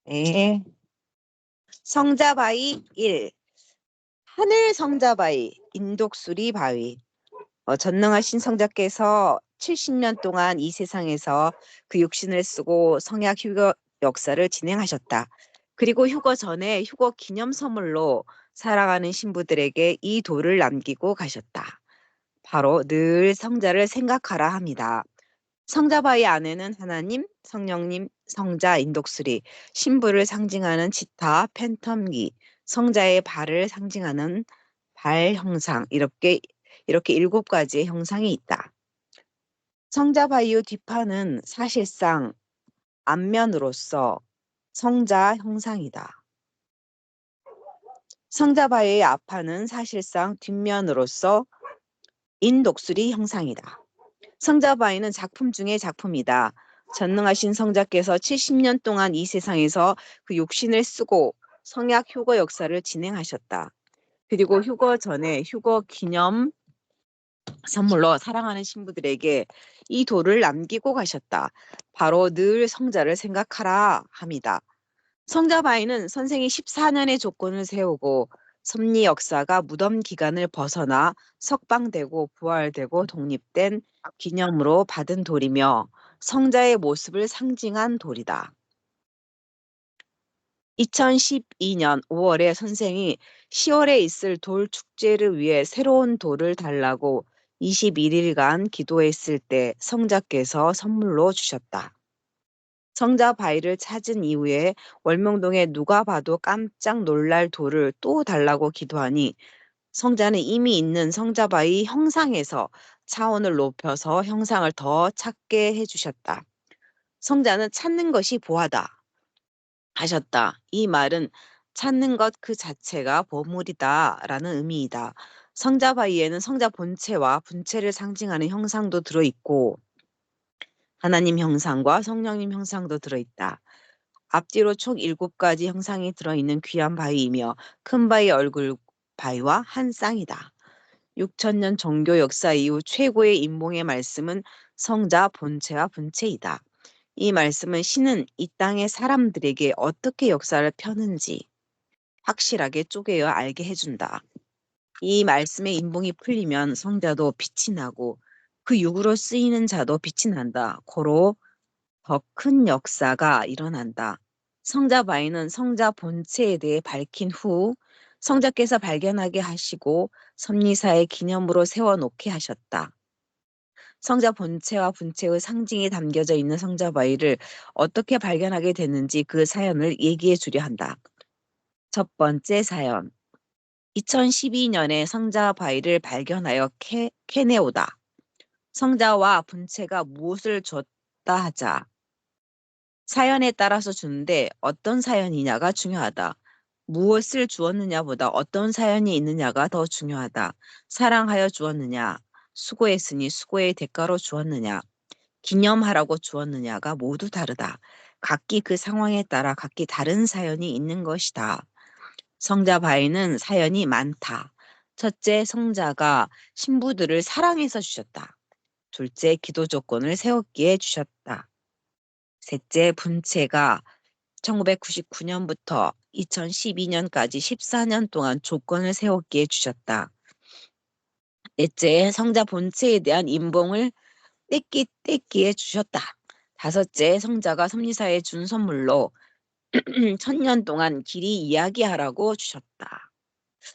네. 성자바위 1. 하늘 성자바위, 인독수리 바위. 전능하신 성자께서 70년 동안 이 세상에서 그 육신을 쓰고 성약 휴거 역사를 진행하셨다. 그리고 휴거 전에 휴거 기념 선물로 사랑하는 신부들에게 이 돌을 남기고 가셨다. 바로 늘 성자를 생각하라 합니다. 성자바위 안에는 하나님, 성령님, 성자, 인독수리, 신부를 상징하는 지타, 팬텀기, 성자의 발을 상징하는 발 형상, 이렇게 7가지의 형상이 있다. 성자바위의 뒷판은 사실상 앞면으로서 성자 형상이다. 성자바위의 앞판은 사실상 뒷면으로서 인독수리 형상이다. 성자바위는 작품 중의 작품이다. 전능하신 성자께서 70년 동안 이 세상에서 그 육신을 쓰고 성약 휴거 역사를 진행하셨다. 그리고 휴거 전에 휴거 기념 선물로 사랑하는 신부들에게 이 돌을 남기고 가셨다. 바로 늘 성자를 생각하라 합니다. 성자바위는 선생이 14년의 조건을 세우고 섭리 역사가 무덤 기간을 벗어나 석방되고 부활되고 독립된 기념으로 받은 돌이며 성자의 모습을 상징한 돌이다. 2012년 5월에 선생이 10월에 있을 돌 축제를 위해 새로운 돌을 달라고 21일간 기도했을 때 성자께서 선물로 주셨다. 성자 바위를 찾은 이후에 월명동에 누가 봐도 깜짝 놀랄 돌을 또 달라고 기도하니 성자는 이미 있는 성자 바위 형상에서 차원을 높여서 형상을 더 찾게 해주셨다. 성자는 찾는 것이 보하다 하셨다. 이 말은 찾는 것 그 자체가 보물이다라는 의미이다. 성자 바위에는 성자 본체와 분체를 상징하는 형상도 들어있고 하나님 형상과 성령님 형상도 들어있다. 앞뒤로 총 7가지 형상이 들어있는 귀한 바위이며 큰 바위 얼굴 바위와 한 쌍이다. 6천년 종교 역사 이후 최고의 인봉의 말씀은 성자 본체와 분체이다. 이 말씀은 신은 이 땅의 사람들에게 어떻게 역사를 펴는지 확실하게 쪼개어 알게 해준다. 이 말씀의 인봉이 풀리면 성자도 빛이 나고 그 육으로 쓰이는 자도 빛이 난다. 고로 더 큰 역사가 일어난다. 성자 바위는 성자 본체에 대해 밝힌 후 성자께서 발견하게 하시고 섭리사의 기념으로 세워놓게 하셨다. 성자 본체와 분체의 상징이 담겨져 있는 성자 바위를 어떻게 발견하게 됐는지 그 사연을 얘기해 주려 한다. 첫 번째 사연. 2012년에 성자 바위를 발견하여 캐내오다. 성자와 분체가 무엇을 줬다 하자. 사연에 따라서 주는데 어떤 사연이냐가 중요하다. 무엇을 주었느냐보다 어떤 사연이 있느냐가 더 중요하다. 사랑하여 주었느냐, 수고했으니 수고의 대가로 주었느냐, 기념하라고 주었느냐가 모두 다르다. 각기 그 상황에 따라 각기 다른 사연이 있는 것이다. 성자 바위는 사연이 많다. 첫째, 성자가 신부들을 사랑해서 주셨다. 둘째, 기도 조건을 세웠기에 주셨다. 셋째, 분체가 1999년부터 2012년까지 14년 동안 조건을 세웠기에 주셨다. 넷째, 성자 본체에 대한 인봉을 떼기에 주셨다. 다섯째, 성자가 섭리사에 준 선물로 1000년 동안 길이 이야기하라고 주셨다.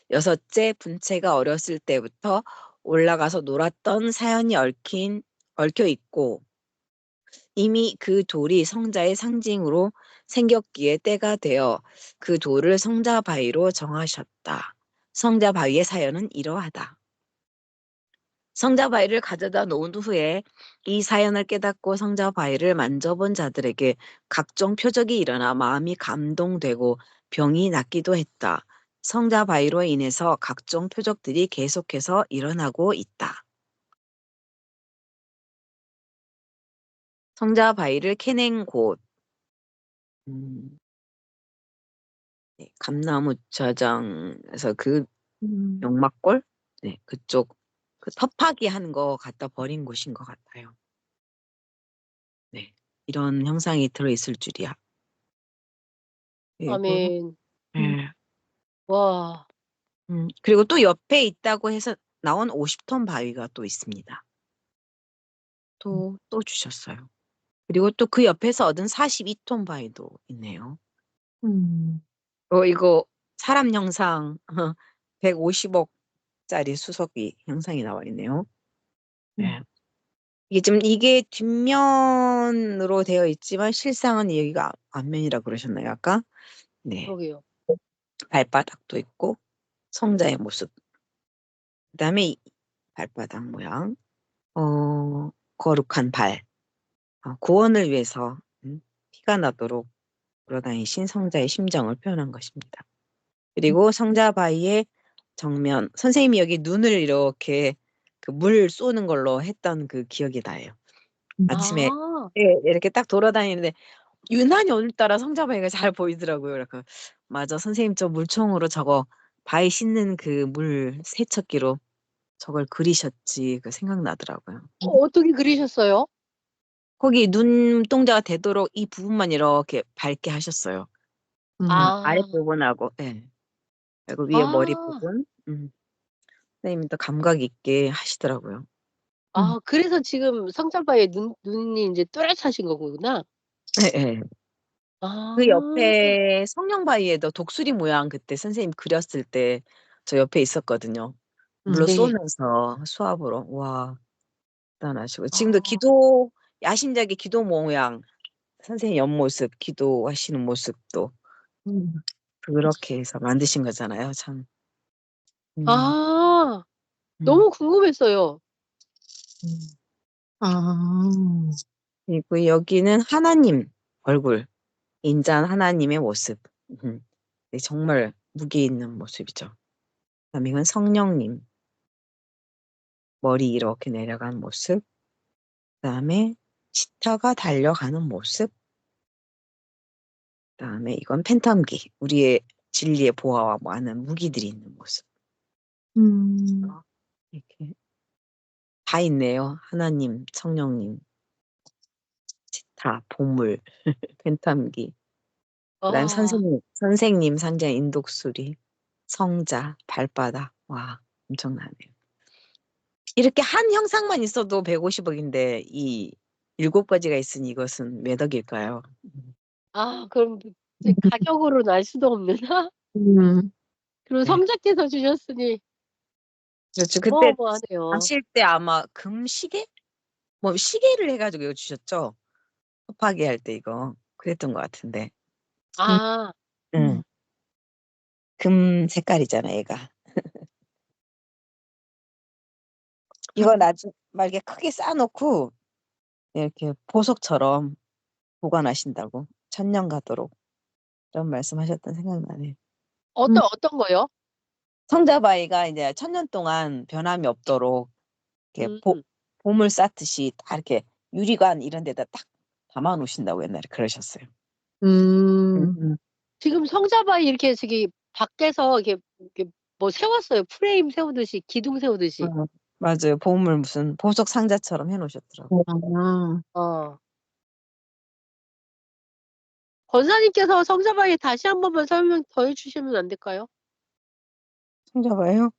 여섯째, 분체가 어렸을 때부터 올라가서 놀았던 사연이 얽혀 있고 이미 그 돌이 성자의 상징으로 생겼기에 때가 되어 그 돌을 성자 바위로 정하셨다. 성자 바위의 사연은 이러하다. 성자 바위를 가져다 놓은 후에 이 사연을 깨닫고 성자 바위를 만져본 자들에게 각종 표적이 일어나 마음이 감동되고 병이 낫기도 했다. 성자 바위로 인해서 각종 표적들이 계속해서 일어나고 있다. 성자 바위를 캐낸 곳. 네, 감나무 주차장에서 그 용막골? 네, 그쪽 그 텃파기 하는 거 갖다 버린 곳인 것 같아요. 네, 이런 형상이 들어있을 줄이야. 그리고 아멘. 예. 와. 그리고 또 옆에 있다고 해서 나온 50톤 바위가 또 있습니다. 또 주셨어요. 그리고 또 그 옆에서 얻은 42톤 바위도 있네요. 음. 이거 사람 형상 150억짜리 수석이 형상이 나와 있네요. 네. 이게 뒷면으로 되어 있지만 실상은 여기가 앞면이라 그러셨나요, 아까? 네. 그러게요. 발바닥도 있고 성자의 모습. 그다음에 이 발바닥 모양. 거룩한 발. 구원을 위해서 피가 나도록 돌아다니신 성자의 심정을 표현한 것입니다. 그리고 성자 바위의 정면, 선생님이 여기 눈을 이렇게 그 물 쏘는 걸로 했던 그 기억이 나요. 아침에 아. 이렇게 딱 돌아다니는데 유난히 오늘따라 성자 바위가 잘 보이더라고요. 그래서 맞아, 선생님 저 물총으로 저거 바위 씻는 그 물 세척기로 저걸 그리셨지 그 생각나더라고요. 어떻게 그리셨어요? 거기 눈동자가 되도록 이 부분만 이렇게 밝게 하셨어요. 아. 아랫부분하고, 예. 그리고 위에 머리 아. 부분. 선생님이 또 감각 있게 하시더라고요. 아, 그래서 지금 성자바의 눈이 이제 뚜렷하신 거구나. 예, 예. 그 아. 옆에 성령바위에도 독수리 모양 그때 선생님 그렸을 때 저 옆에 있었거든요. 물로 네. 쏘면서 수압으로. 와, 대단하시고. 지금도 아. 야심작의 기도 모양, 선생님 옆모습, 기도하시는 모습도 그렇게 해서 만드신 거잖아요. 참. 음, 아. 음. 너무 궁금했어요. 아. 그리고 여기는 하나님 얼굴, 인자한 하나님의 모습. 네, 정말 무게 있는 모습이죠. 그다음에 이건 성령님, 머리 이렇게 내려간 모습. 그다음에 치타가 달려가는 모습. 그다음에 이건 펜텀기, 우리의 진리의 보화와 많은 무기들이 있는 모습. 이렇게 다 있네요. 하나님, 성령님, 치타, 보물, 펜텀기. 그다음에 아. 선생님 상징 인독수리, 성자, 발바닥. 와, 엄청나네요. 이렇게 한 형상만 있어도 150억인데 이 7가지가 있으니 이것은 몇 억일까요? 아, 그럼 이제 가격으로는 알 수도 없는 그리고 네. 성자께서 주셨으니 그렇죠. 그때 어마어마하네요. 가실 때 아마 금시계? 뭐 시계를 해가지고 이거 주셨죠? 섭하게 할 때 이거 그랬던 것 같은데. 아. 응. 금 색깔이잖아, 얘가. 이거 나중에 말게 크게 쌓아놓고 이렇게 보석처럼 보관하신다고. 천년 가도록. 이런 말씀하셨던 생각나네. 어떤 거요? 성자바위가 이제 천년 동안 변함이 없도록 이렇게 음. 봄을 쌓듯이 딱 이렇게 유리관 이런 데다 딱 담아 놓으신다고 옛날에 그러셨어요. 음. 지금 성자바위 이렇게 저기 밖에서 이렇게 뭐 세웠어요. 프레임 세우듯이, 기둥 세우듯이. 맞아요. 봄을 무슨 보석 상자처럼 해놓으셨더라고요. 어. 권사님께서 성자바위 다시 한 번만 설명 더 해주시면 안 될까요? 성자바위요?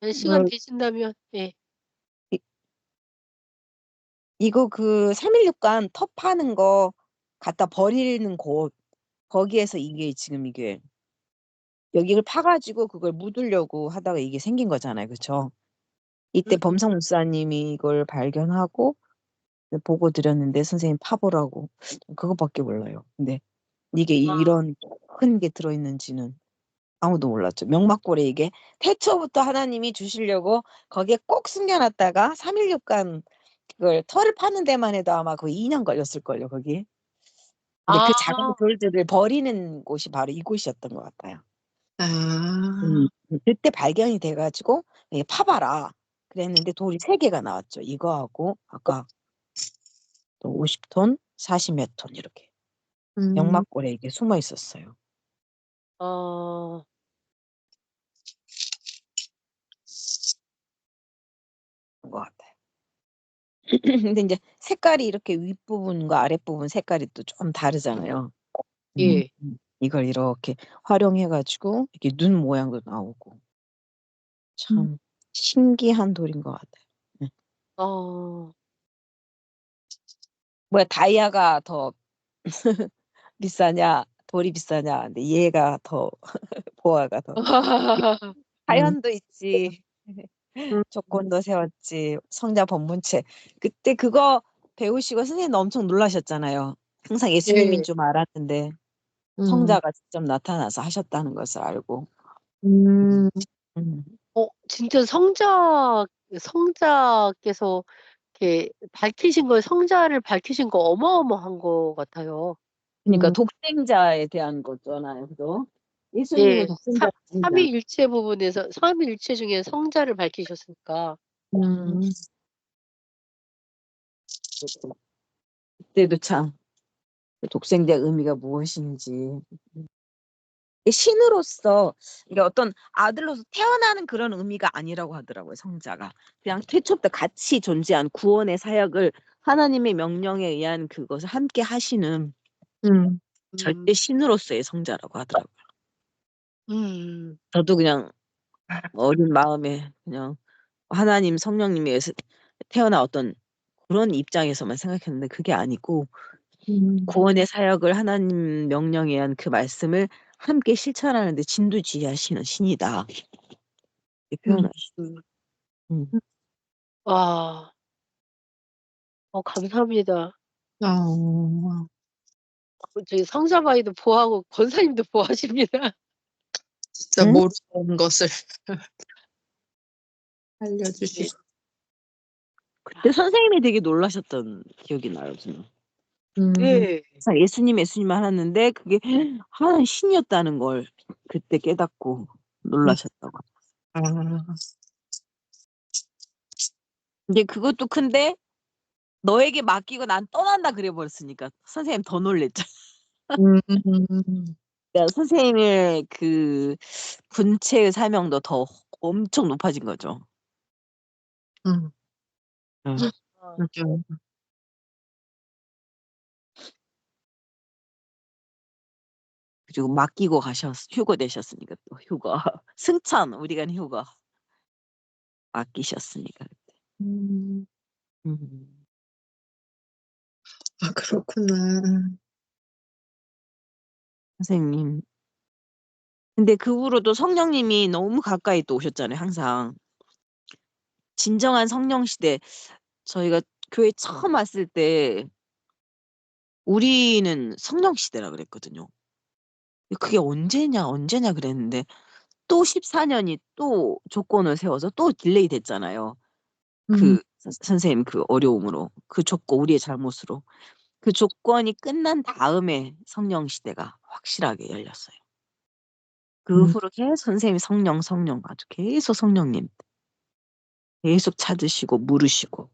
네, 시간 그, 되신다면. 예. 이- 이거 그 316간 텁 파는 거 갖다 버리는 곳, 거기에서 이게 지금 이게 여기를 파가지고 그걸 묻으려고 하다가 이게 생긴 거잖아요. 그쵸? 이때 음. 범성 목사님이 이걸 발견하고 보고 드렸는데 선생님 파보라고. 그것밖에 몰라요. 근데 이게 아. 이런 큰 게 들어있는지는 아무도 몰랐죠. 명막골에 이게 태초부터 하나님이 주시려고 거기에 꼭 숨겨놨다가 316간 그걸 털을 파는 데만 해도 아마 거의 2년 걸렸을걸요, 거기. 근데 그 작은 아. 돌들을 버리는 곳이 바로 이곳이었던 것 같아요. 아. 그때 발견이 돼가지고 파봐라 그랬는데 돌이 3개가 나왔죠. 이거하고 아까 또 50톤, 40몇 톤 이렇게 명막골에 이게 숨어 있었어요. 어. 그런 것 같아요. 근데 이제 색깔이 이렇게 윗부분과 아랫부분 색깔이 또 좀 다르잖아요. 음. 예. 이걸 이렇게 활용해가지고 이렇게 눈 모양도 나오고 음. 참 신기한 돌인 것 같아요. 네. 어, 뭐야 다이아가 더 비싸냐 돌이 비싸냐 근데 얘가 더 보아가 더 음. 자연도 있지 음. 조건도 세웠지 성자 법문체 그때 그거 배우시고 선생님도 엄청 놀라셨잖아요. 항상 예수님인 예. 줄 알았는데 음. 성자가 직접 나타나서 하셨다는 것을 알고 음. 음. 진짜 성자께서 이렇게 밝히신 거, 성자를 밝히신 거 어마어마한 것 같아요. 그러니까 음. 독생자에 대한 거잖아요. 그죠? 예수님은 예, 독생자가 아니잖아. 삼위일체 부분에서, 삼위일체 중에 성자를 밝히셨으니까. 음. 그때도 참 독생자의 의미가 무엇인지 신으로서 이게 어떤 아들로서 태어나는 그런 의미가 아니라고 하더라고요. 성자가 그냥 태초부터 같이 존재한 구원의 사역을 하나님의 명령에 의한 그것을 함께 하시는 음. 절대 신으로서의 성자라고 하더라고요. 음, 저도 그냥 어린 마음에 그냥 하나님 성령님에 의해서 태어나 어떤 그런 입장에서만 생각했는데 그게 아니고 음. 구원의 사역을 하나님 명령에 의한 그 말씀을 함께 실천하는데 진두지휘하시는 신이다. 이렇게 음. 표현하시. 음. 와, 감사합니다. 어. 저희 성자바이도 보하고 권사님도 보하십니다. 진짜 응? 모르는 것을 알려주시. 네. 그때 선생님이 되게 놀라셨던 기억이 나요, 저는. 음. 예. 항상 예수님 하셨는데 그게 하나님 신이었다는 걸 그때 깨닫고 놀라셨다고. 아. 근데 그것도 큰데 너에게 맡기고 난 떠난다 그래 버렸으니까 선생님 더 놀랬죠. 음. 그러니까 선생님의 그 분체의 사명도 더 엄청 높아진 거죠. 음. 응. 아, 맞아요. 그리고 맡기고 휴거 되셨으니까 또 휴거. 승천 우리가 휴거 맡기셨으니까. 음. 음. 아, 그렇구나. 선생님. 근데 그 후로도 성령님이 너무 가까이 또 오셨잖아요, 항상. 진정한 성령 시대 저희가 교회 처음 왔을 때 우리는 성령 시대라 그랬거든요. 그게 언제냐 그랬는데 또 14년이 또 조건을 세워서 또 딜레이 됐잖아요. 음. 그 선생님 그 어려움으로 그 조건 우리의 잘못으로 그 조건이 끝난 다음에 성령 시대가 확실하게 열렸어요. 그 음. 후로 계속 선생님이 성령 아주 계속 성령님 계속 찾으시고 물으시고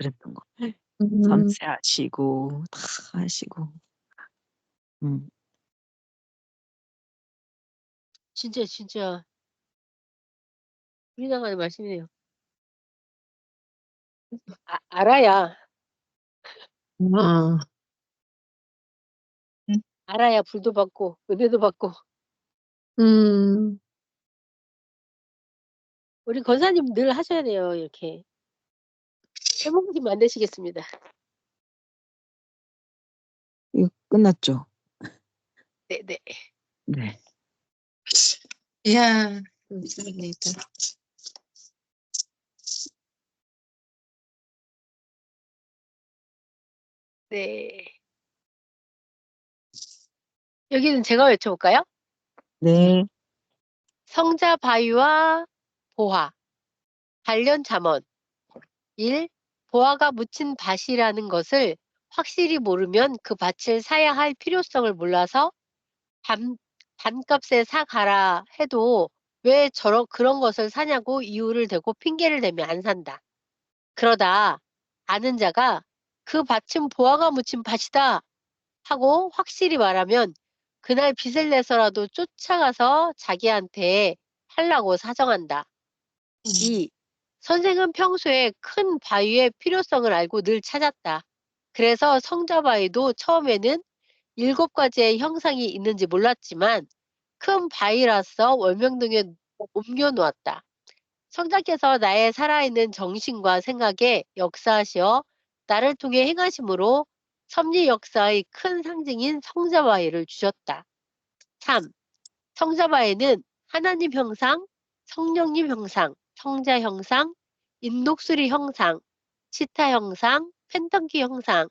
그랬던 거. 음. 선세하시고 다 하시고. 음. 진짜 우리나라의 말씀이네요. 알아야 아. 알아야 불도 받고 은혜도 받고. 음. 우리 권사님 늘 하셔야 돼요. 이렇게 해몽님 안 되시겠습니다. 이거 끝났죠? 네네. 네. 야, 감사합니다. 네. 여기는 제가 외쳐볼까요? 네. 성자 바위와 보화 관련 잠언 1. 보화가 묻힌 밭이라는 것을 확실히 모르면 그 밭을 사야 할 필요성을 몰라서 반값에 사가라 해도 왜 그런 것을 사냐고 이유를 대고 핑계를 대며 안 산다. 그러다 아는 자가 그 밭은 보화가 묻힌 밭이다 하고 확실히 말하면 그날 빚을 내서라도 쫓아가서 자기한테 팔라고 사정한다. 2. 선생은 평소에 큰 바위의 필요성을 알고 늘 찾았다. 그래서 성자바위도 처음에는 7가지의 형상이 있는지 몰랐지만 큰 바위라서 월명동에 옮겨 놓았다. 성자께서 나의 살아있는 정신과 생각에 역사하시어 나를 통해 행하심으로 섭리 역사의 큰 상징인 성자바위를 주셨다. 3. 성자바위는 하나님 형상, 성령님 형상, 성자 형상, 인독수리 형상, 치타 형상, 펜턴키 형상,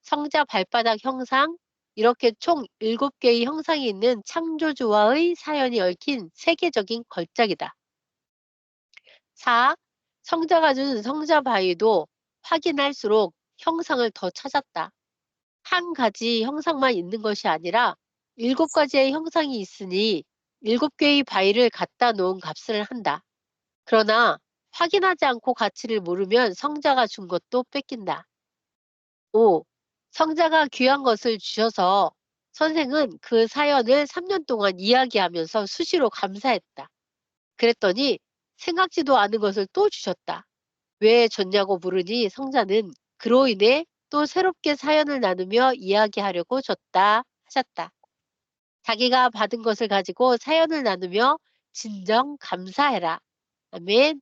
성자 발바닥 형상, 이렇게 총 7개의 형상이 있는 창조주와의 사연이 얽힌 세계적인 걸작이다. 4. 성자가 준 성자바위도 확인할수록 형상을 더 찾았다. 한 가지 형상만 있는 것이 아니라 7가지의 형상이 있으니 7개의 바위를 갖다 놓은 값을 한다. 그러나 확인하지 않고 가치를 모르면 성자가 준 것도 뺏긴다. 5. 성자가 귀한 것을 주셔서 선생은 그 사연을 3년 동안 이야기하면서 수시로 감사했다. 그랬더니 생각지도 않은 것을 또 주셨다. 왜 줬냐고 물으니 성자는 그로 인해 또 새롭게 사연을 나누며 이야기하려고 줬다 하셨다. 자기가 받은 것을 가지고 사연을 나누며 진정 감사해라. 아멘.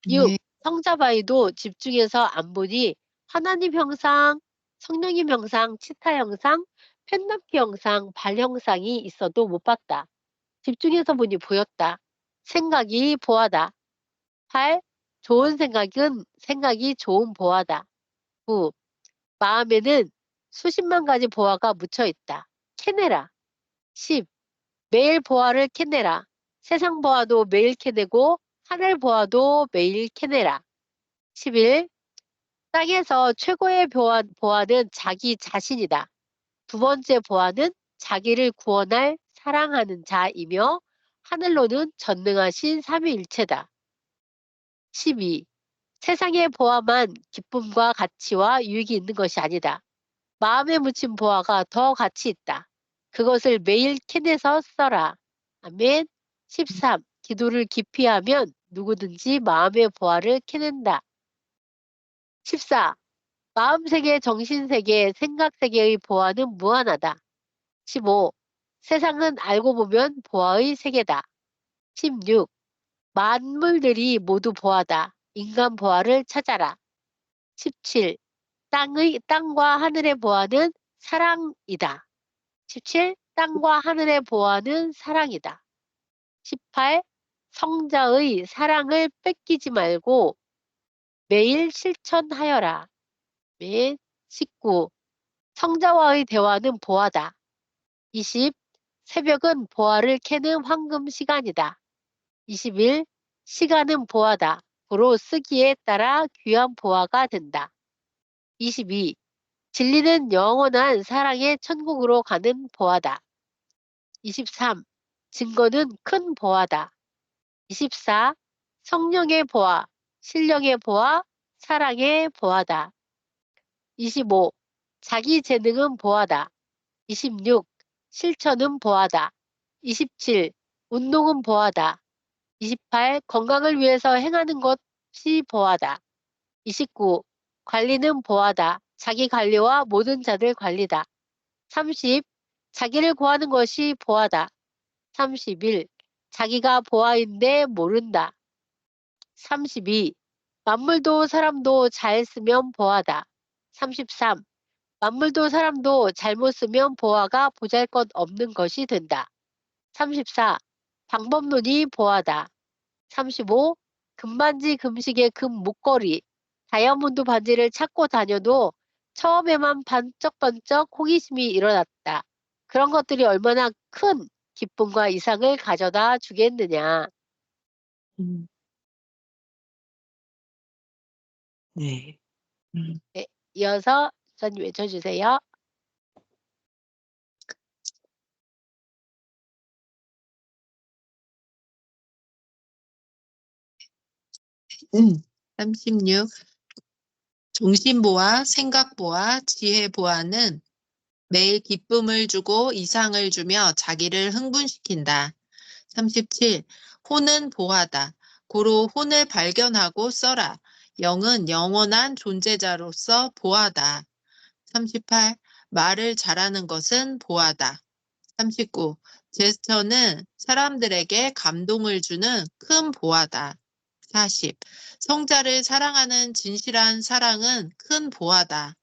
6. 네. 성자바위도 집중해서 안 보니 하나님 형상, 성령님 형상, 치타 형상, 펜납기 형상, 발 형상이 있어도 못 봤다. 집중해서 보니 보였다. 생각이 보아다. 8. 좋은 생각이 좋은 보아다. 9. 마음에는 수십만 가지 보아가 묻혀 있다. 캐내라. 10. 매일 보아를 캐내라. 세상 보아도 매일 캐내고 하늘 보아도 매일 캐내라. 11. 땅에서 최고의 보아는 자기 자신이다. 두 번째 보아는 자기를 구원할 사랑하는 자이며 하늘로는 전능하신 삼위일체다. 12. 세상의 보아만 기쁨과 가치와 유익이 있는 것이 아니다. 마음에 묻힌 보아가 더 가치 있다. 그것을 매일 캐내서 써라. 아멘. 13. 기도를 깊이 하면 누구든지 마음의 보아를 캐낸다. 14. 마음세계, 정신세계, 생각세계의 보아는 무한하다. 15. 세상은 알고 보면 보아의 세계다. 16. 만물들이 모두 보아다. 인간 보아를 찾아라. 17. 땅과 하늘의 보아는 사랑이다. 17. 땅과 하늘의 보아는 사랑이다. 18. 성자의 사랑을 뺏기지 말고 매일 실천하여라. 매 19. 성자와의 대화는 보아다. 20. 새벽은 보아를 캐는 황금 시간이다. 21. 시간은 보아다. 고로 쓰기에 따라 귀한 보아가 된다. 22. 진리는 영원한 사랑의 천국으로 가는 보아다. 23. 증거는 큰 보아다. 24. 성령의 보아, 신령의 보아, 사랑의 보아다. 25. 자기 재능은 보아다. 26. 실천은 보아다. 27. 운동은 보아다. 28. 건강을 위해서 행하는 것이 보아다. 29. 관리는 보아다. 자기 관리와 모든 자들 관리다. 30. 자기를 구하는 것이 보아다. 31. 자기가 보아인데 모른다. 32. 만물도 사람도 잘 쓰면 보아다. 33. 만물도 사람도 잘못 쓰면 보아가 보잘것없는 것이 된다. 34. 방법론이 보아다. 35. 금반지 금식의 금 목걸이, 다이아몬드 반지를 찾고 다녀도 처음에만 번쩍번쩍 호기심이 일어났다. 그런 것들이 얼마나 큰 기쁨과 이상을 가져다 주겠느냐. 음. 네. 네, 이어서 선생님 외쳐주세요. 36. 정신보아, 생각보아, 지혜보아는 매일 기쁨을 주고 이상을 주며 자기를 흥분시킨다. 37. 호는 보아다. 고로 혼을 발견하고 써라. 영은 영원한 존재자로서 보아다. 38. 말을 잘하는 것은 보아다. 39. 제스처는 사람들에게 감동을 주는 큰 보아다. 40. 성자를 사랑하는 진실한 사랑은 큰 보아다.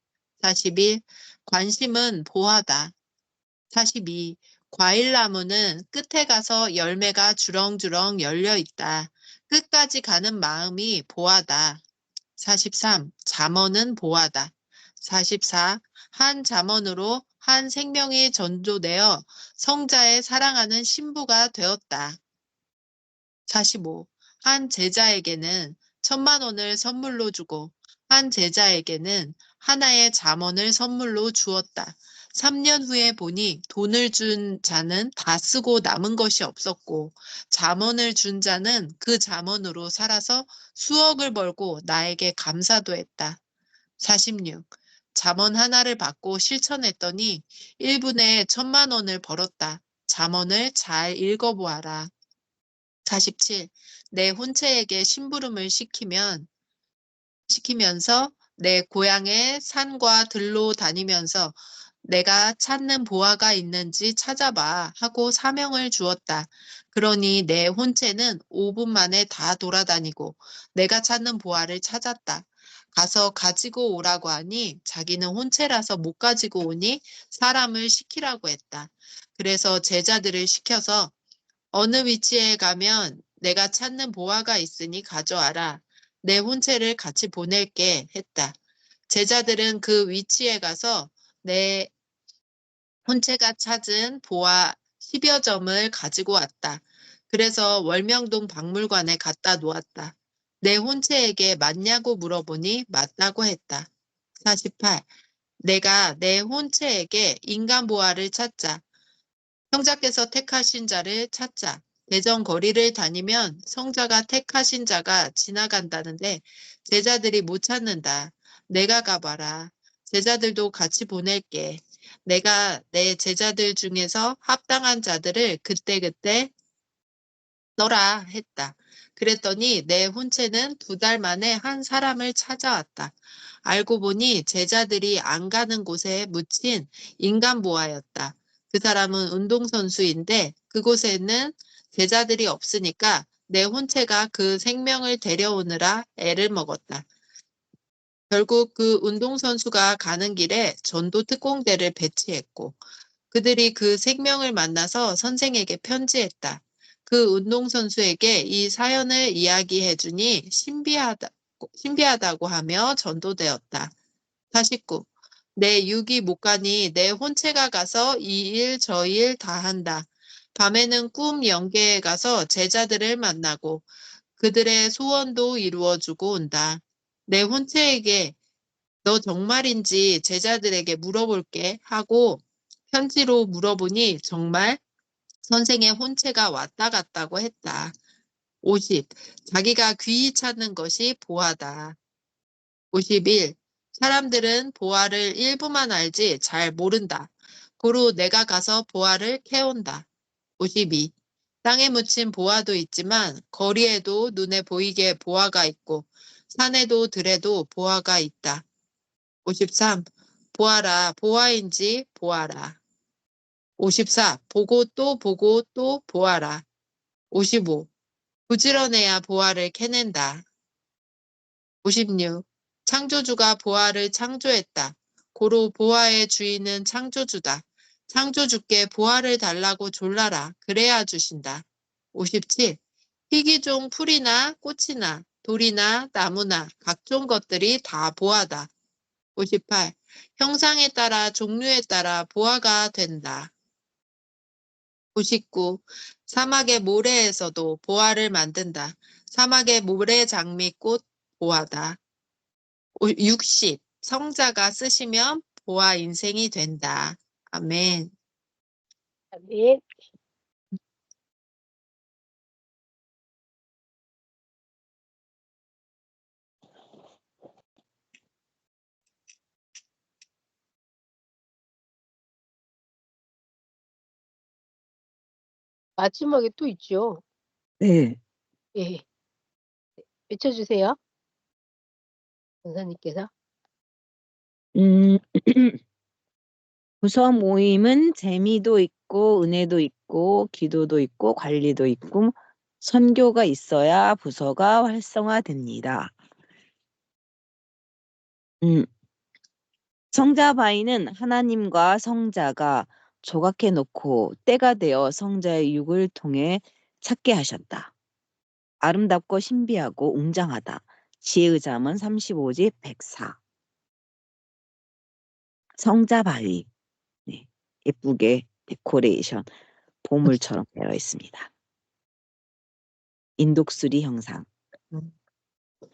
41. 관심은 보아다. 42. 과일나무는 끝에 가서 열매가 주렁주렁 열려 있다. 끝까지 가는 마음이 보아다. 43. 잠언은 보아다. 44. 한 잠언으로 한 생명이 전조되어 성자의 사랑하는 신부가 되었다. 45. 한 제자에게는 1,000,000원을 선물로 주고 한 제자에게는 하나의 잠언을 선물로 주었다. 3년 후에 보니 돈을 준 자는 다 쓰고 남은 것이 없었고 잠언을 준 자는 그 잠언으로 살아서 수억을 벌고 나에게 감사도 했다. 46. 잠언 하나를 받고 실천했더니 1분에 1,000,000원을 벌었다. 잠언을 잘 읽어보아라. 47. 내 혼체에게 심부름을 시키면서 내 고향의 산과 들로 다니면서 내가 찾는 보화가 있는지 찾아봐 하고 사명을 주었다. 그러니 내 혼체는 5분 만에 다 돌아다니고 내가 찾는 보화를 찾았다. 가서 가지고 오라고 하니 자기는 혼체라서 못 가지고 오니 사람을 시키라고 했다. 그래서 제자들을 시켜서 어느 위치에 가면 내가 찾는 보화가 있으니 가져와라. 내 혼체를 같이 보낼게 했다. 제자들은 그 위치에 가서 내 혼체가 찾은 보화 10여 점을 가지고 왔다. 그래서 월명동 박물관에 갖다 놓았다. 내 혼체에게 맞냐고 물어보니 맞다고 했다. 48. 내가 내 혼체에게 인간 보화를 찾자. 성자께서 택하신 자를 찾자. 대전 거리를 다니면 성자가 택하신 자가 지나간다는데 제자들이 못 찾는다. 내가 가봐라. 제자들도 같이 보낼게. 내가 내 제자들 중에서 합당한 자들을 그때그때 너라 했다. 그랬더니 내 혼체는 2달 만에 한 사람을 찾아왔다. 알고 보니 제자들이 안 가는 곳에 묻힌 인간 보화였다. 그 사람은 운동선수인데 그곳에는 제자들이 없으니까 내 혼체가 그 생명을 데려오느라 애를 먹었다. 결국 그 운동선수가 가는 길에 전도 특공대를 배치했고 그들이 그 생명을 만나서 선생에게 편지했다. 그 운동선수에게 이 사연을 이야기해 주니 신비하다고 하며 전도되었다. 49. 내 육이 못 가니 내 혼체가 가서 이 일 저 일 다 한다. 밤에는 꿈 영계에 가서 제자들을 만나고 그들의 소원도 이루어주고 온다. 내 혼체에게 너 정말인지 제자들에게 물어볼게 하고 편지로 물어보니 정말 선생의 혼체가 왔다 갔다고 했다. 50. 자기가 귀히 찾는 것이 보화다. 51. 사람들은 보화를 일부만 알지 잘 모른다. 고로 내가 가서 보화를 캐온다. 52. 땅에 묻힌 보화도 있지만 거리에도 눈에 보이게 보화가 있고 산에도 들에도 보화가 있다. 53. 보아라, 보아인지 보아라. 54. 보고 또 보아라. 55. 부지런해야 보아를 캐낸다. 56. 창조주가 보아를 창조했다. 고로 보아의 주인은 창조주다. 창조주께 보아를 달라고 졸라라. 그래야 주신다. 57. 희귀종 풀이나 꽃이나 돌이나 나무나 각종 것들이 다 보아다. 58. 형상에 따라 종류에 따라 보아가 된다. 59. 사막의 모래에서도 보아를 만든다. 사막의 모래 장미꽃 보아다. 60. 성자가 쓰시면 보아 인생이 된다. 아멘. 아멘. 마지막에 또 있죠. 네. 예. 외쳐주세요. 권사님께서. 음, 부서 모임은 재미도 있고 은혜도 있고 기도도 있고 관리도 있고 선교가 있어야 부서가 활성화됩니다. 음, 성자 바위는 하나님과 성자가 조각해 놓고 때가 되어 성자의 육을 통해 찾게 하셨다. 아름답고 신비하고 웅장하다. 지혜의 잠언 35집 104. 성자 바위. 네, 예쁘게 데코레이션 보물처럼 되어 있습니다. 인독수리 형상.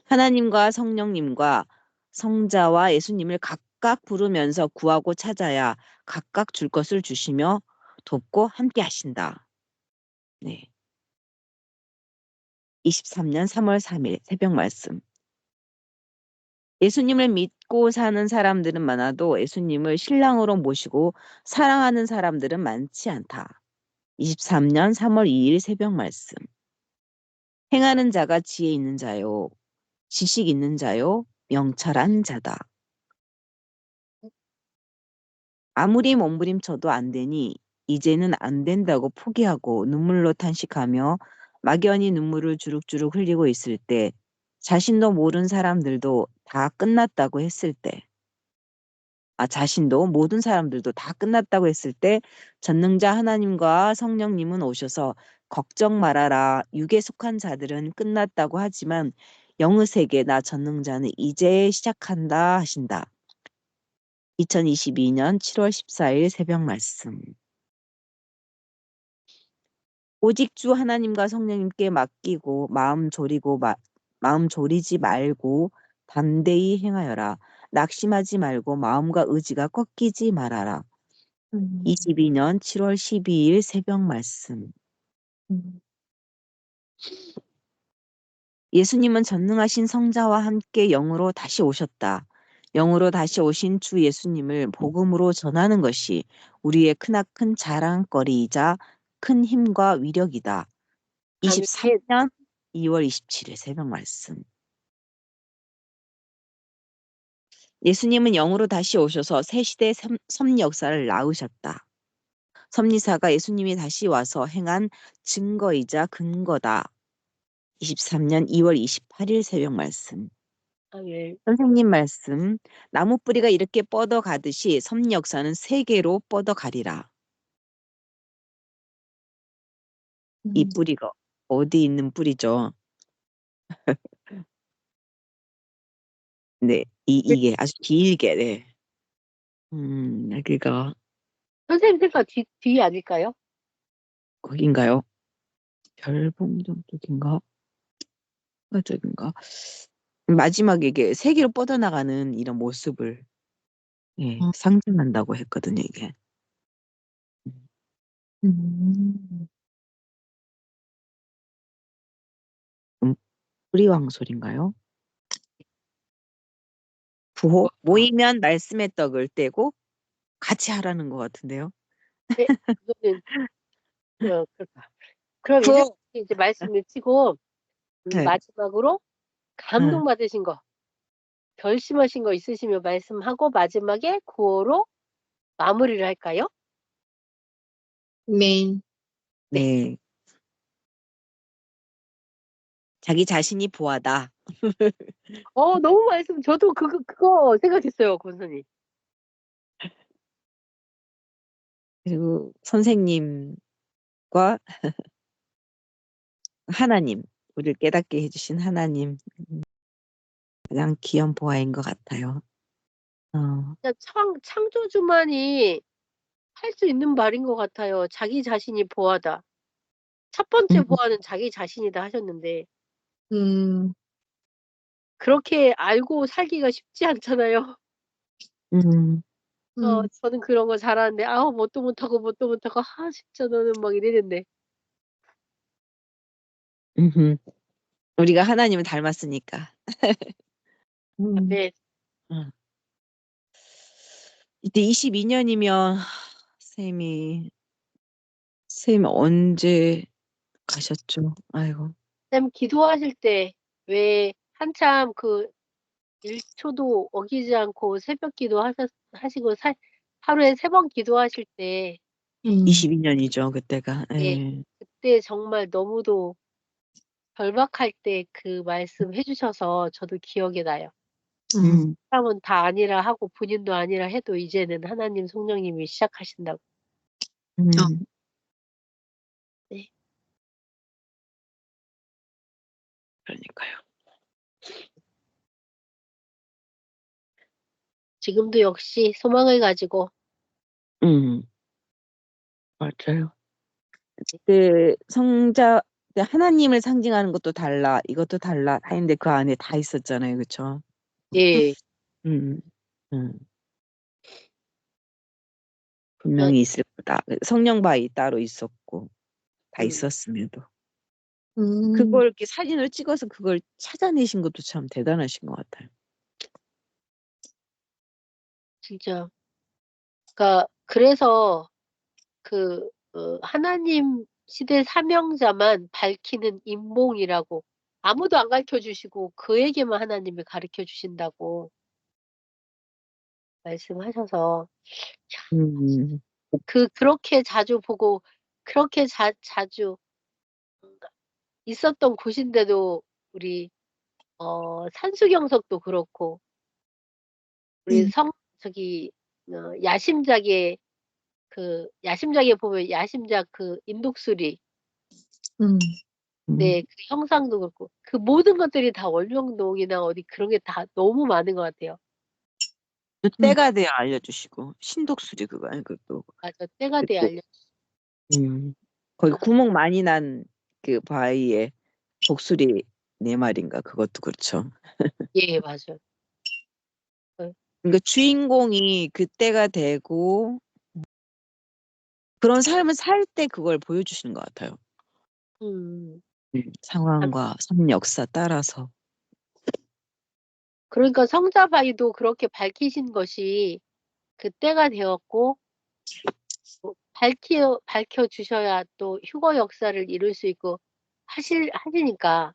하나님과 성령님과 성자와 예수님을 각각 부르면서 구하고 찾아야 각각 줄 것을 주시며 돕고 함께 하신다. 네. 23년 3월 3일 새벽 말씀. 예수님을 믿고 사는 사람들은 많아도 예수님을 신랑으로 모시고 사랑하는 사람들은 많지 않다. 23년 3월 2일 새벽 말씀. 행하는 자가 지혜 있는 자요. 지식 있는 자요. 명철한 자다. 아무리 몸부림쳐도 안 되니 이제는 안 된다고 포기하고 눈물로 탄식하며 막연히 눈물을 주룩주룩 흘리고 있을 때 자신도 모르는 사람들도 다 끝났다고 했을 때 자신도 모든 사람들도 다 끝났다고 했을 때 전능자 하나님과 성령님은 오셔서 걱정 말아라. 육에 속한 자들은 끝났다고 하지만 영의 세계 나 전능자는 이제 시작한다 하신다. 2022년 7월 14일 새벽 말씀. 오직 주 하나님과 성령님께 맡기고 마음 졸이지 말고 담대히 행하여라. 낙심하지 말고 마음과 의지가 꺾이지 말아라. 22년 7월 12일 새벽 말씀. 예수님은 전능하신 성자와 함께 영으로 다시 오셨다. 영으로 다시 오신 주 예수님을 복음으로 전하는 것이 우리의 크나큰 자랑거리이자 큰 힘과 위력이다. 아멘. 23년 2월 27일 새벽 말씀. 예수님은 영으로 다시 오셔서 새 시대 섭리 역사를 낳으셨다. 섭리사가 예수님이 다시 와서 행한 증거이자 근거다. 23년 2월 28일 새벽 말씀. 아멘. 선생님 말씀. 나무 뿌리가 이렇게 뻗어가듯이 섭리 역사는 세계로 뻗어가리라. 이 뿌리가 어디 있는 뿌리죠? 네, 이게 아주 길게, 네. 여기가 선생님 생각 뒤 아닐까요? 거긴가요? 별봉정 쪽인가? 쪽인가? 마지막에 이게 세계로 뻗어나가는 이런 모습을 상징한다고 했거든요, 이게. 뿌리왕솔인가요? 부호? 모이면 말씀의 떡을 떼고 같이 하라는 것 같은데요. 네, 그거는 그럴까. 그럼 부호. 이제 말씀을 치고 네. 마지막으로 감동 받으신 거, 결심하신 거 있으시면 말씀하고 마지막에 구호로 마무리를 할까요? 아멘. 네. 자기 자신이 부하다. 너무 말씀, 저도 그거 생각했어요, 권선님. 그리고 선생님과 하나님, 우리를 깨닫게 해주신 하나님, 가장 귀한 보아인 것 같아요. 그냥 창조주만이 할 수 있는 말인 것 같아요. 자기 자신이 보아다. 첫 번째 음, 보아는 자기 자신이다 하셨는데, 음, 그렇게 알고 살기가 쉽지 않잖아요. 음, 저는 그런 거 잘하는데, 뭣도 못하고, 진짜 너는 막 이랬는데. 우리가 하나님을 닮았으니까. 네, 음. 이때 22년이면 쌤이 언제 가셨죠? 아이고. 쌤 기도하실 때 왜 한참 그 1초도 어기지 않고 새벽 기도 하시고 하루에 3번 기도하실 때, 22년이죠, 그때가. 예, 예. 그때 정말 너무도 절박할 때 그 말씀 해주셔서 저도 기억이 나요. 음, 사람은 다 아니라 하고 본인도 아니라 해도 이제는 하나님 성령님이 시작하신다고. 음. 네. 그러니까요. 지금도 역시 소망을 가지고 음, 맞아요. 그 하나님을 상징하는 것도 달라, 이것도 달라 하는데 그 안에 다 있었잖아요, 그렇죠? 예, 음, 음, 어, 분명히 있을 거다. 성령 바위 따로 있었고 다 음, 있었음에도 그걸 이렇게 사진을 찍어서 그걸 찾아내신 것도 참 대단하신 것 같아요. 진짜. 그러니까 그래서 그 하나님 시대 사명자만 밝히는 인봉이라고 아무도 안 가르쳐 주시고 그에게만 하나님이 가르쳐 주신다고 말씀하셔서 음, 그렇게 자주 보고 그렇게 자주 있었던 곳인데도 우리 산수경석도 그렇고 우리 저기 야심작에 야심작에 보면 야심작 그 인독수리 음, 네, 음. 그 형상도 그렇고 그 모든 것들이 다 원룡동이나 어디 그런 게 다 너무 많은 것 같아요. 또 때가 돼야 알려주시고 신독수리 그거 아니 그것도 맞아, 때가 돼 그때 알려. 거기 구멍 많이 난 그 바위에 독수리 4마리인가 그것도 그렇죠. 예, 맞아요. 그러니까 주인공이 그때가 되고 그런 삶을 살 때 그걸 보여주시는 것 같아요. 음, 참, 상황과 삶 역사 따라서. 그러니까 성자바이도 그렇게 밝히신 것이 그때가 되었고 뭐 밝혀 주셔야 또 휴거 역사를 이룰 수 있고 하시니까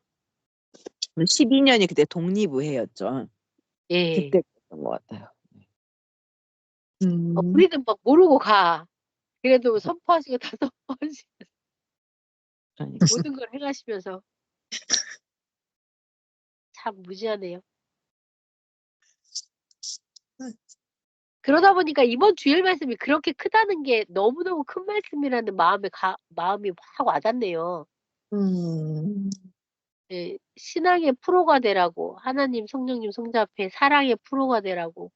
12년이 그때 독립의회였죠. 예, 그때 그랬던 것 같아요. 우리는 막 모르고 가. 그래도 선포하시고 다 선포하시고 그러니까. 모든 걸 해가시면서 참 무지하네요. 그러다 보니까 이번 주일 말씀이 그렇게 크다는 게 너무너무 큰 말씀이라는 마음이 확 와닿네요. 음, 예, 신앙의 프로가 되라고, 하나님, 성령님, 성자 앞에 사랑의 프로가 되라고.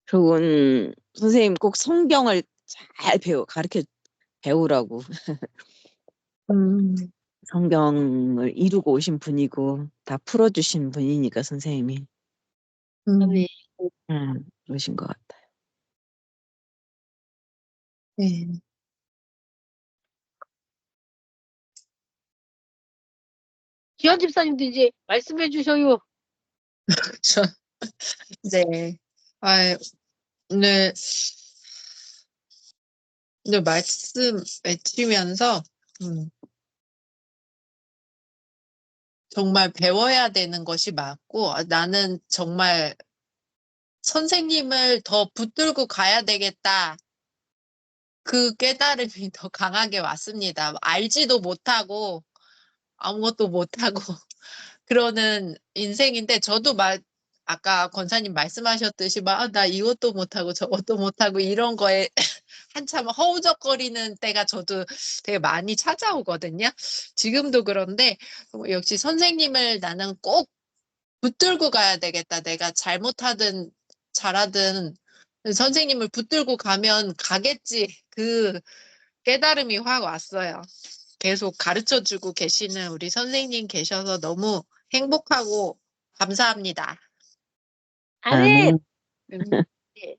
그건 선생님 꼭 성경을 잘 가르쳐 배우라고. 음, 성경을 이루고 오신 분이고 다 풀어주신 분이니까 선생님이 음, 아멘. 그러신 것 같아요. 네. 기현 집사님도 이제 말씀해 주셔요. 그렇죠. 네. 아, 오늘, 오늘 말씀 외치면서, 정말 배워야 되는 것이 맞고, 나는 정말 선생님을 더 붙들고 가야 되겠다. 그 깨달음이 더 강하게 왔습니다. 알지도 못하고, 아무것도 못하고, 그러는 인생인데, 저도 아까 권사님 말씀하셨듯이, 나 이것도 못하고, 저것도 못하고, 이런 거에 한참 허우적거리는 때가 저도 되게 많이 찾아오거든요. 지금도 그런데, 역시 선생님을 나는 꼭 붙들고 가야 되겠다. 내가 잘못하든 잘하든 선생님을 붙들고 가면 가겠지. 그 깨달음이 확 왔어요. 계속 가르쳐 주고 계시는 우리 선생님 계셔서 너무 행복하고 감사합니다. 아멘! 아멘. 네,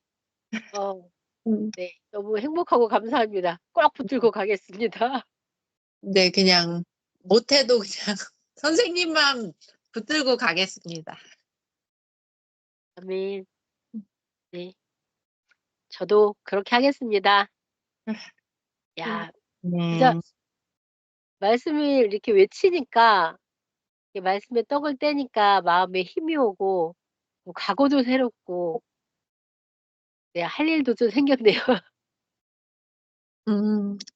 어, 음. 네, 너무 행복하고 감사합니다. 꽉 붙들고 가겠습니다. 네, 그냥 못해도 그냥 선생님만 붙들고 가겠습니다. 아멘. 네, 저도 그렇게 하겠습니다. 야, 진짜 네. 말씀을 이렇게 외치니까 이렇게 말씀에 떡을 떼니까 마음에 힘이 오고 또 각오도 새롭고 네 할 일도 좀 생겼네요.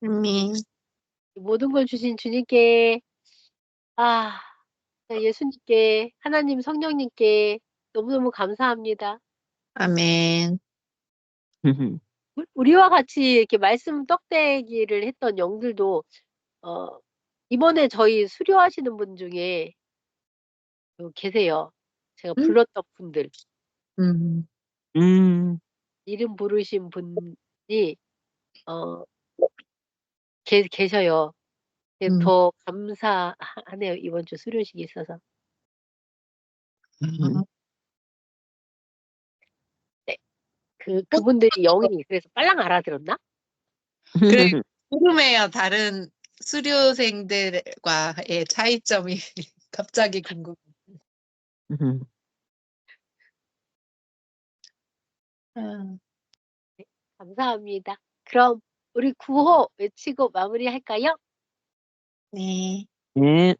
아멘. 모든 걸 주신 주님께 아 예수님께 하나님 성령님께 너무너무 감사합니다. 아멘. 우리와 같이 이렇게 말씀 떡대기를 했던 영들도 어 이번에 저희 수료하시는 분 중에 계세요. 제가 음, 불렀던 분들. 음, 이름 부르신 분이 어 계셔요. 음, 더 감사하네요. 이번 주 수료식이 있어서. 음. 네. 그분들이 영이 그래서 빨랑 알아들었나? 그래, 궁금해요. 다른 수료생들과의 차이점이 갑자기 궁금해. 아, 네. 감사합니다. 그럼 우리 구호 외치고 마무리할까요? 네. 네.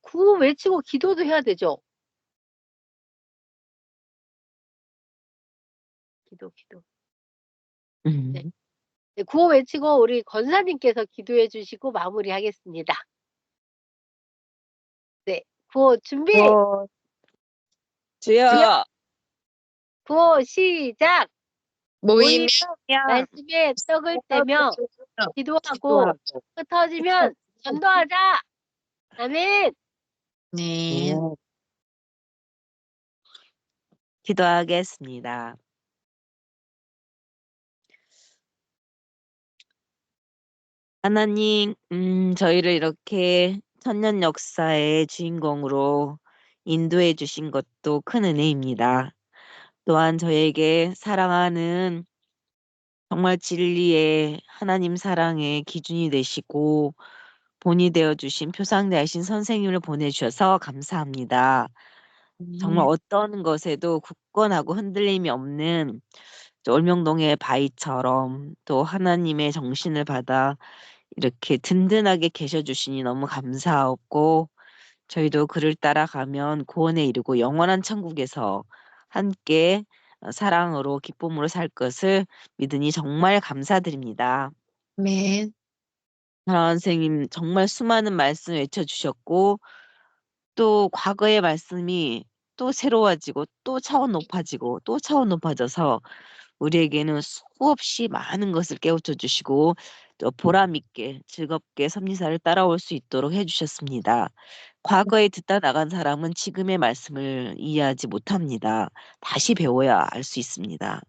구호 외치고 기도도 해야 되죠? 기도. 네. 네, 구호 외치고 우리 권사님께서 기도해 주시고 마무리하겠습니다. 네. 구호 준비! 주여, 구호 시작! 모이면 모이면 말씀에 떡을 떼며 기도하고 흩어지면 전도하자! 아멘! 네. 기도하겠습니다. 하나님, 저희를 이렇게 천년 역사의 주인공으로 인도해 주신 것도 큰 은혜입니다. 또한 저에게 사랑하는 정말 진리의 하나님 사랑의 기준이 되시고 본이 되어 주신 표상대하신 선생님을 보내주셔서 감사합니다. 정말 어떤 것에도 굳건하고 흔들림이 없는 올명동의 바위처럼 또 하나님의 정신을 받아 이렇게 든든하게 계셔 주시니 너무 감사하고 저희도 그를 따라가면 구원에 이르고 영원한 천국에서 함께 사랑으로 기쁨으로 살 것을 믿으니 정말 감사드립니다. 아멘. 하나님 선생님 정말 수많은 말씀 외쳐주셨고 또 과거의 말씀이 또 새로워지고 또 차원 높아지고 또 차원 높아져서 우리에게는 수없이 많은 것을 깨우쳐 주시고 또 보람 있게 즐겁게 섭리사를 따라올 수 있도록 해주셨습니다. 과거에 듣다 나간 사람은 지금의 말씀을 이해하지 못합니다. 다시 배워야 알 수 있습니다.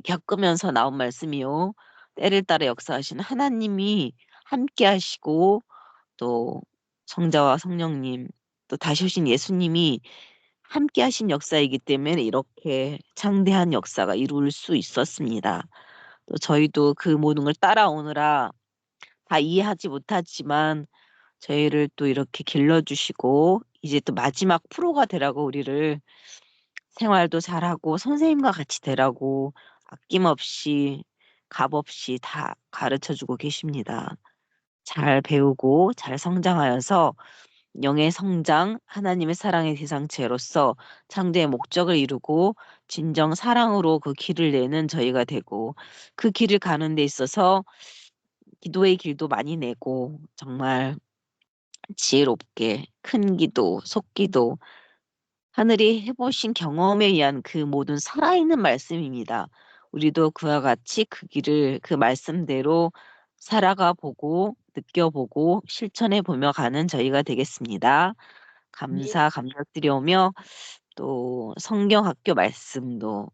겪으면서 나온 말씀이요. 때를 따라 역사하시는 하나님이 함께 하시고 또 성자와 성령님 또 다시 오신 예수님이 함께 하신 역사이기 때문에 이렇게 창대한 역사가 이룰 수 있었습니다. 또 저희도 그 모든 걸 따라오느라 다 이해하지 못하지만 저희를 또 이렇게 길러주시고 이제 또 마지막 프로가 되라고 우리를 생활도 잘하고 선생님과 같이 되라고 아낌없이 값없이 다 가르쳐주고 계십니다. 잘 배우고 잘 성장하여서 영의 성장, 하나님의 사랑의 대상체로서 창조의 목적을 이루고 진정 사랑으로 그 길을 내는 저희가 되고 그 길을 가는 데 있어서 기도의 길도 많이 내고 정말 지혜롭게 큰 기도, 속기도 하늘이 해보신 경험에 의한 그 모든 살아있는 말씀입니다. 우리도 그와 같이 그 길을 그 말씀대로 살아가 보고 느껴보고 실천해 보며 가는 저희가 되겠습니다. 네. 감사드려오며 또 성경학교 말씀도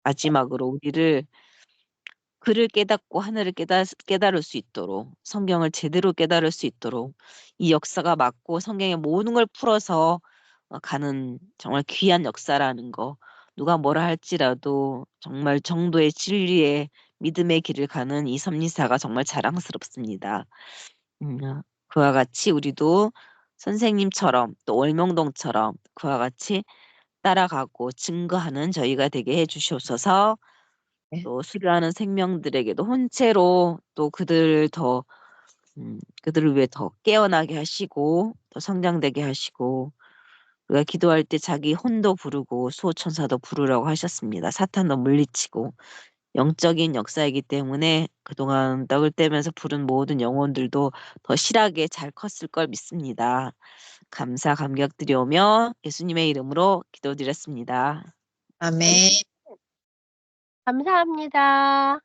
마지막으로 우리를 글을 깨닫고 하늘을 깨달을 수 있도록 성경을 제대로 깨달을 수 있도록 이 역사가 맞고 성경의 모든 걸 풀어서 가는 정말 귀한 역사라는 거 누가 뭐라 할지라도 정말 정도의 진리의 믿음의 길을 가는 이 섭리사가 정말 자랑스럽습니다. 그와 같이 우리도 선생님처럼 또 월명동처럼 그와 같이 따라가고 증거하는 저희가 되게 해주시옵소서. 네. 또 수료하는 생명들에게도 혼체로 또 그들을 위해 더 깨어나게 하시고 더 성장되게 하시고 우리가 기도할 때 자기 혼도 부르고 수호천사도 부르라고 하셨습니다. 사탄도 물리치고 영적인 역사이기 때문에 그동안 떡을 떼면서 부른 모든 영혼들도 더 실하게 잘 컸을 걸 믿습니다. 감사 감격드리오며 예수님의 이름으로 기도드렸습니다. 아멘. 감사합니다.